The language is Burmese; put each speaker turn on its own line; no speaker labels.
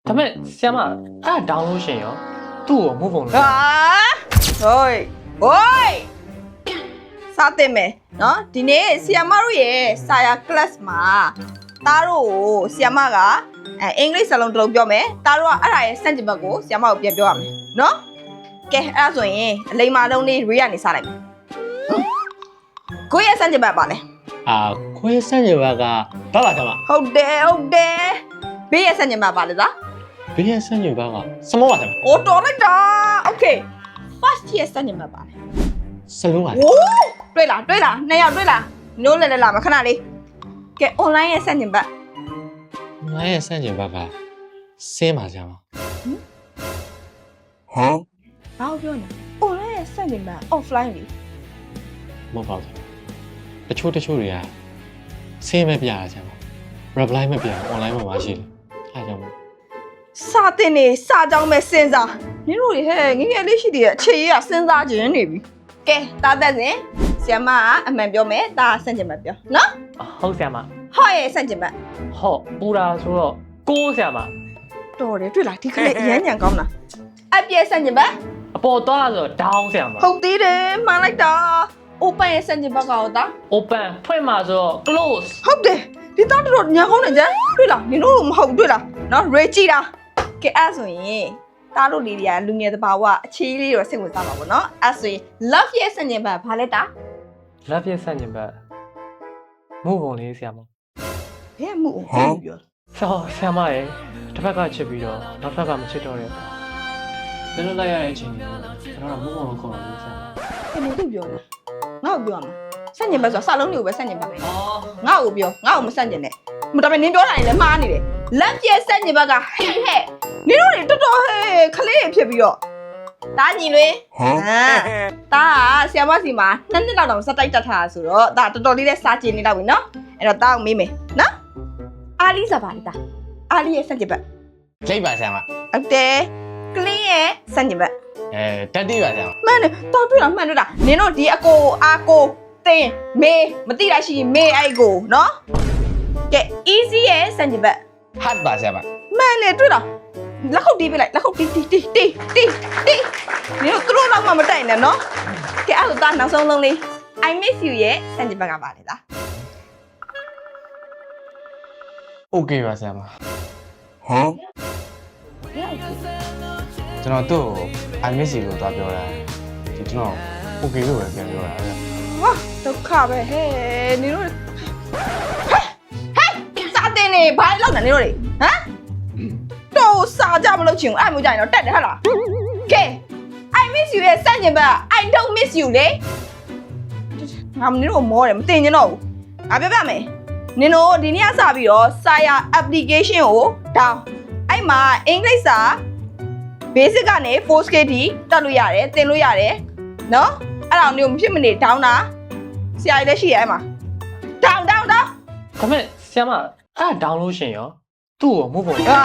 ဒါပေမဲ့ဆရာမအဲ့ဒါ download ရှင်ရောသူ့ကိုမှုပုံလို့
ဟိုးစားတင်မယ်နော်ဒီနေ့ဆီယမတို့ရဲ့စာယာ class မှာသားတို့ကိုဆီယမကအင်္ဂလိပ်စာလုံးတစ်လုံးပြောမယ်သားတို့ကအဲ့ဒါရဲ့စန့်ကျင်ဘက်ကိုဆီယမကိုပြန်ပြောရမယ်နော်ကဲအဲ့ဒါဆိုရင်အလိမ္မာလုံးလေးရေးရနေစားလိုက်မယ်ကိုရဲ့စန့်ကျင်ဘက်ပါလေ
ခွေးစံ့ရဘကဘာလာကြမှာ
ဟုတ်တယ်ဘေးရဲ့စန့်ကျင်ဘက်ပါလေသား
ဘေးရစံ့ရဘကစမောပါကြမှာ
အိုးတော်လိုက်တာ okay first ရဲ့စန့်ကျင်ဘက်ပါလေ
စလုံးပါ
โอ้တွေ့လားနှစ်ယောက်တွေ့လားနိုးလဲလာမခဏလေးကဲ online ရဲ့စန့်ကျင်ဘက်
ငါရဲ့စံ့ရဘကစင်းပါကြမှာ
ဘာလို့ပြောနေ online ရဲ့စန့်ကျင်ဘက် offline လေ
မဟုတ်ပါဘူးတချို့တွေကစင်းမပြရကြမှာ reply မပြ online မှာရှိတယ်အားကြောင့်
စာတင်နေစာကြောင်းပဲစဉ်းစားနင်တို့တွေဟဲ့ငငယ်လေးရှိသေးတယ်အခြေရစဉ်းစားခြင်းနေပြီကဲတားသက်စဉ်ဆီယမကအမှန်ပြောမယ်တားစန့်ကျင်ဘက်ပြောနော်
ဟုတ်ဆရာမ
ဟော့ရဲ့စန့်ကျင်ဘက်
ဟော့ပူတာဆိုတော့ကိုးဆရာမ
တော်တယ်တွေ့လားဒီကလေးအရန်ညံကောင်းလားအပြည့်စန့်ကျင်ဘက်
အပေါ်သွားဆိုတော့ down ဆရာမ
ဟုတ်သေးတယ်မှန်လိုက်တာ open ရဲ့စန့်ကျင်ဘက်ကရောတာ
open ဖွင့်မှာဆိုတော့ close
ဟုတ်တယ်ဒီတော့တော်ညံကောင်းနေကြတွေ့လားနင်တို့မဟုတ်တွေ့လားနော် read ကြည့်တာကဲအဲ့ဆိုရင်တားတို့လေးတွေကလူငယ်တဘာဝအခြေလေးတွေစိတ်ဝင်စားမှာပေါ့နော်အဲ့ဆိုရင် love ရဲ့စန့်ကျင်ဘက်ဘာလဲတာ
လက်ပြဆန့်ကျင်ဘက်မှုပုံလေးဆရာမ
ဘယ်မှုဟုတ်ပြော
ဆရာမရဲ့တစ်ဖက်ကချစ်ပြီးတော့နောက်ဖက်ကမချစ်တော့တဲ့ဘယ်လိုလိုက်ရတဲ့အချိန်ကြီးကျွန်တော်ကမှုပုံလို့ခေါ်တာလေးဆရာမ
အဲ့နင်တို့ပြောလားငါ့ကိုပြောမှာစန့်ကျင်ဘက်ဆိုတာစလုံးတွေကိုပဲစန့်ကျင်ဘက်ပဲ
အော်
ငါ့ကိုပြောငါ့ကိုမစန့်ကျင်နဲ့ဒါပေမဲ့နင်ပြောတာလည်းမှားနေတယ် love ရဲ့စန့်ကျင်ဘက်ကဟဲ့နင်တို့တွေတော်တော်ဟဲ့ခလေးဖြစ်ပြီးတော့တားညီလွင်တားကဆီယမစီမှာ2နှစ်လောက်တောင်စက်တိုက်တက်ထားတာဆိုတော့ဒါတော်တော်လေးနဲ့စားကျင်နေတော့ပြီနော်အဲ့တော့တားကိုမေးမယ်နော်အာလီစာပါလေတားအာလီရဲ့စန့်ကျင်ဘက်
လိပ်ပါဆရာမ
ဟုတ်တယ်ကလင်းရဲ့စန့်ကျင်ဘက်
တက်တိပါဆရာမ
မှန်တယ်တော်တွေ့လားမှန်တွေ့လားနင်တို့ဒီအကိုအာကိုတင်းမေမသိတာရှိရင်မေအဲ့ကိုနော်ကဲ easy ရဲ့စန့်ကျင်ဘက်
ဟတ်ပါဆရာမ
မှန်တယ်တွေ့လားလက်ခုပ်တီးပြလိုက်လက်ခုပ်တီးနင်တို့သူတို့တော့မှမတိုင်နဲ့နော်ကဲအဲ့ဒါနောက်ဆုံးလုံးလေး I miss you ရဲ့စန့်ကျင်ဘက်ကပါလေလား
โอเคပါဆရာမ
ဘယ်
ကျွန်တော်သူ့ကို I miss you လို့သွားပြောတာဒီကျွန်တော် okay လို့ပဲပြန်ပြောတာဗျ
ဟာဒုက္ခပဲဟဲ့နင်တို့ဟဲ့စာတင်နေဘာလောက်နေနင်တို့တွေဟမ်တော့စာကြမလို့ချင်ဘူးအဲ့မျိုးကြရင်တော့တက်တယ်ဟဟလားကဲ I miss you ရဲ့စန့်ကျင်ဘက် I don't miss you လေငါမင်းတို့မောတယ်မတင်ကျင်တော့ဘူးငါပြောပြမယ်နင်တို့ဒီနေ့ကစပြီးတော့စာယာ application ကို down အဲ့မှာအင်္ဂလိပ်စာ basic ကနေ 4K ထိတက်လို့ရတယ်သင်လို့ရတယ်နော်အဲ့ဒါမျိုးမဖြစ်မနေ down တာဆရာကြီးလည်းရှိရအဲ့မှာ down
ဒါပေမဲ့ဆရာမအဲ့ဒါ download ရှင်ရောသူ့ကိုမှုပုံလို့
ဟာ